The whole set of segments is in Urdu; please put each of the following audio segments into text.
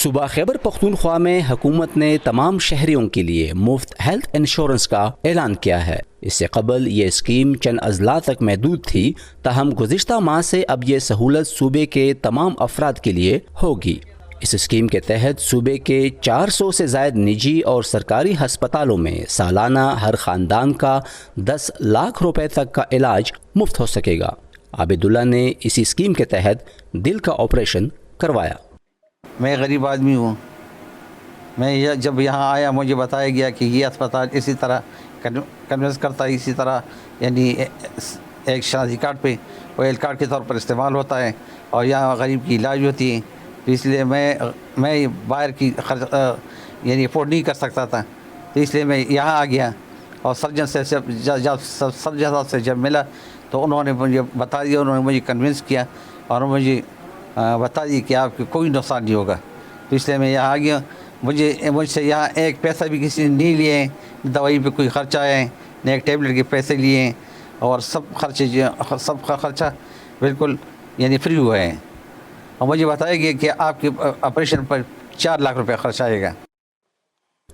صوبہ خیبر پختونخوا میں حکومت نے تمام شہریوں کے لیے مفت ہیلتھ انشورنس کا اعلان کیا ہے۔ اس سے قبل یہ اسکیم چند اضلاع تک محدود تھی، تاہم گزشتہ ماہ سے اب یہ سہولت صوبے کے تمام افراد کے لیے ہوگی۔ اس اسکیم کے تحت صوبے کے 400 سے زائد نجی اور سرکاری ہسپتالوں میں سالانہ ہر خاندان کا 10 لاکھ روپے تک کا علاج مفت ہو سکے گا۔ عابداللہ نے اسی اسکیم کے تحت دل کا آپریشن کروایا۔ میں غریب آدمی ہوں، میں جب یہاں آیا مجھے بتایا گیا کہ یہ اسپتال اسی طرح کنوینس کرتا ہے، اسی طرح یعنی ایک شناختی کارڈ پہ وہ ہیلتھ کارڈ کے طور پر استعمال ہوتا ہے اور یہاں غریب کی علاج ہوتی ہے، تو اس لیے میں باہر کی یعنی افورڈ نہیں کر سکتا تھا، تو اس لیے میں یہاں آ گیا۔ اور سرجن سے صاحب سے جب ملا تو انہوں نے مجھے بتا دیا، انہوں نے مجھے کنونس کیا اور مجھے بتا دی کہ آپ کو کوئی نقصان نہیں ہوگا، تو اس لیے میں یہاں آ گیا۔ مجھ سے یہاں ایک پیسہ بھی کسی نے نہیں لیے ہیں، دوائی پہ کوئی خرچہ ہے نہ ایک ٹیبلٹ کے پیسے لیے ہیں، اور سب کا خرچہ بالکل یعنی فری ہوا ہے، اور مجھے بتایا گیا کہ آپ کے آپریشن پر 4 لاکھ روپے خرچ آئے گا۔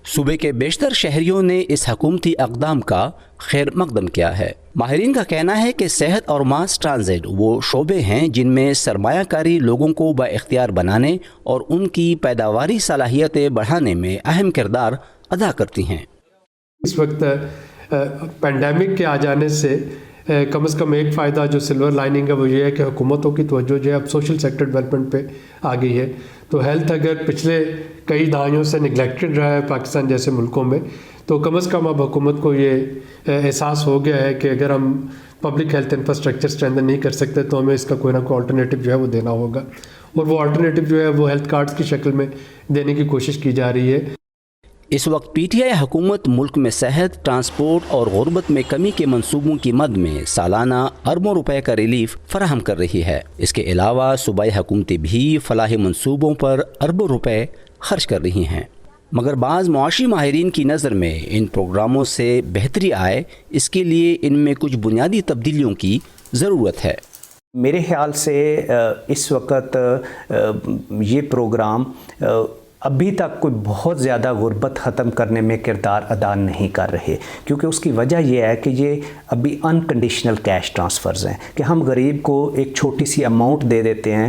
صوبے کے بیشتر شہریوں نے اس حکومتی اقدام کا خیر مقدم کیا ہے۔ ماہرین کا کہنا ہے کہ صحت اور ماس ٹرانزٹ وہ شعبے ہیں جن میں سرمایہ کاری لوگوں کو با اختیار بنانے اور ان کی پیداواری صلاحیتیں بڑھانے میں اہم کردار ادا کرتی ہیں۔ اس وقت پینڈیمک کے آ جانے سے کم از کم ایک فائدہ جو سلور لائننگ ہے وہ یہ ہے کہ حکومتوں کی توجہ جو ہے اب سوشل سیکٹر ڈیولپمنٹ پہ آ گئی ہے، تو ہیلتھ اگر پچھلے کئی دہائیوں سے نگلیکٹڈ رہا ہے پاکستان جیسے ملکوں میں، تو کم از کم اب حکومت کو یہ احساس ہو گیا ہے کہ اگر ہم پبلک ہیلتھ انفراسٹرکچر اسٹرینتھن نہیں کر سکتے تو ہمیں اس کا کوئی نہ کوئی آلٹرنیٹیو جو ہے وہ دینا ہوگا، اور وہ آلٹرنیٹیو جو ہے وہ ہیلتھ کارڈز کی شکل میں دینے کی کوشش کی جا رہی ہے۔ اس وقت پی ٹی آئی حکومت ملک میں صحت، ٹرانسپورٹ اور غربت میں کمی کے منصوبوں کی مد میں سالانہ اربوں روپے کا ریلیف فراہم کر رہی ہے۔ اس کے علاوہ صوبائی حکومتیں بھی فلاحی منصوبوں پر اربوں روپے خرچ کر رہی ہیں، مگر بعض معاشی ماہرین کی نظر میں ان پروگراموں سے بہتری آئے، اس کے لیے ان میں کچھ بنیادی تبدیلیوں کی ضرورت ہے۔ میرے خیال سے اس وقت یہ پروگرام ابھی تک کوئی بہت زیادہ غربت ختم کرنے میں کردار ادا نہیں کر رہے، کیونکہ اس کی وجہ یہ ہے کہ یہ ابھی انکنڈیشنل کیش ٹرانسفرز ہیں کہ ہم غریب کو ایک چھوٹی سی اماؤنٹ دے دیتے ہیں،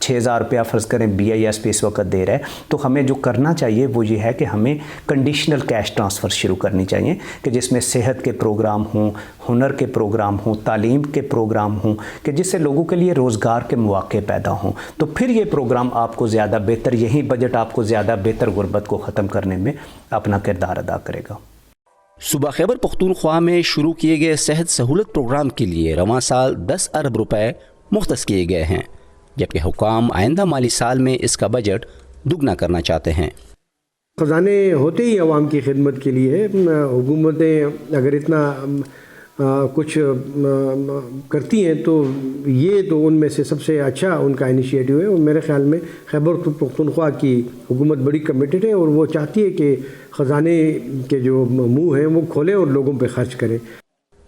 6000 روپیہ فرض کریں BIS پہ اس وقت دے رہا ہے، تو ہمیں جو کرنا چاہیے وہ یہ ہے کہ ہمیں کنڈیشنل کیش ٹرانسفر شروع کرنی چاہیے کہ جس میں صحت کے پروگرام ہوں، ہنر کے پروگرام ہوں، تعلیم کے پروگرام ہوں، کہ جس سے لوگوں کے لیے روزگار کے مواقع پیدا ہوں، تو پھر یہ پروگرام آپ کو زیادہ بہتر، یہی بجٹ آپ کو زیادہ بہتر غربت کو ختم کرنے میں اپنا کردار ادا کرے گا۔ صوبہ خیبر پختونخوا میں شروع کیے گئے صحت سہولت پروگرام کے لیے رواں سال 10 ارب روپے مختص کیے گئے ہیں، جبکہ حکام آئندہ مالی سال میں اس کا بجٹ دگنا کرنا چاہتے ہیں۔ خزانے ہوتے ہی عوام کی خدمت کے لیے، حکومتیں اگر اتنا کچھ کرتی ہیں تو یہ تو ان میں سے سب سے اچھا ان کا انیشیٹو ہے، اور میرے خیال میں خیبر پختونخوا کی حکومت بڑی کمیٹڈ ہے اور وہ چاہتی ہے کہ خزانے کے جو منہ ہیں وہ کھولیں اور لوگوں پہ خرچ کریں۔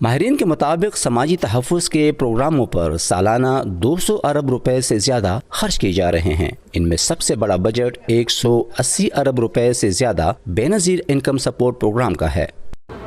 ماہرین کے مطابق سماجی تحفظ کے پروگراموں پر سالانہ 200 ارب روپے سے زیادہ خرچ کیے جا رہے ہیں۔ ان میں سب سے بڑا بجٹ 180 ارب روپے سے زیادہ بے نظیر انکم سپورٹ پروگرام کا ہے۔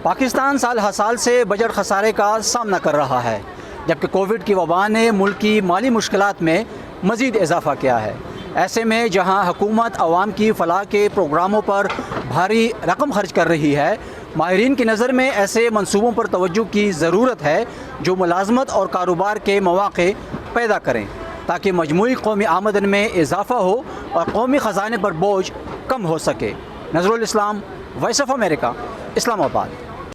پاکستان سال ہر سال سے بجٹ خسارے کا سامنا کر رہا ہے، جبکہ کووڈ کی وبا نے ملک کی مالی مشکلات میں مزید اضافہ کیا ہے۔ ایسے میں جہاں حکومت عوام کی فلاح کے پروگراموں پر بھاری رقم خرچ کر رہی ہے، ماہرین کی نظر میں ایسے منصوبوں پر توجہ کی ضرورت ہے جو ملازمت اور کاروبار کے مواقع پیدا کریں، تاکہ مجموعی قومی آمدن میں اضافہ ہو اور قومی خزانے پر بوجھ کم ہو سکے۔ نظر الاسلام، وائس آف امریکہ، اسلام آباد۔